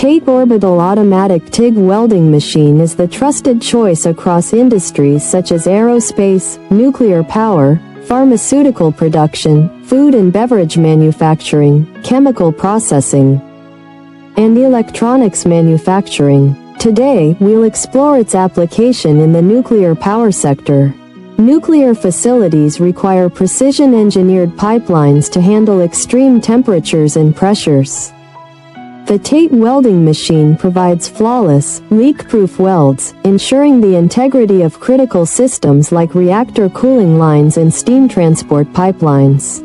TATE Orbital automatic TIG welding machine is the trusted choice across industries such as aerospace, nuclear power, pharmaceutical production, food and beverage manufacturing, chemical processing, and electronics manufacturing. Today, we'll explore its application in the nuclear power sector. Nuclear facilities require precision-engineered pipelines to handle extreme temperatures and pressures. The TATE welding machine provides flawless, leak-proof welds, ensuring the integrity of critical systems like reactor cooling lines and steam transport pipelines.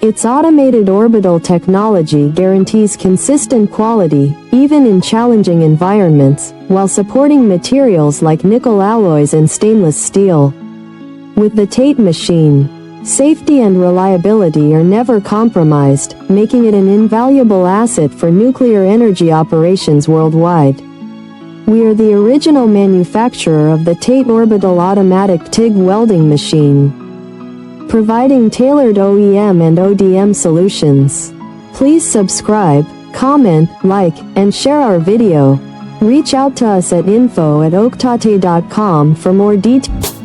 Its automated orbital technology guarantees consistent quality, even in challenging environments, while supporting materials like nickel alloys and stainless steel. With the TATE machine, safety and reliability are never compromised, making it an invaluable asset for nuclear energy operations worldwide. We are the original manufacturer of the TATE Orbital automatic TIG welding machine, providing tailored OEM and ODM solutions. Please subscribe, comment, like, and share our video. Reach out to us at info@oktate.com for more details.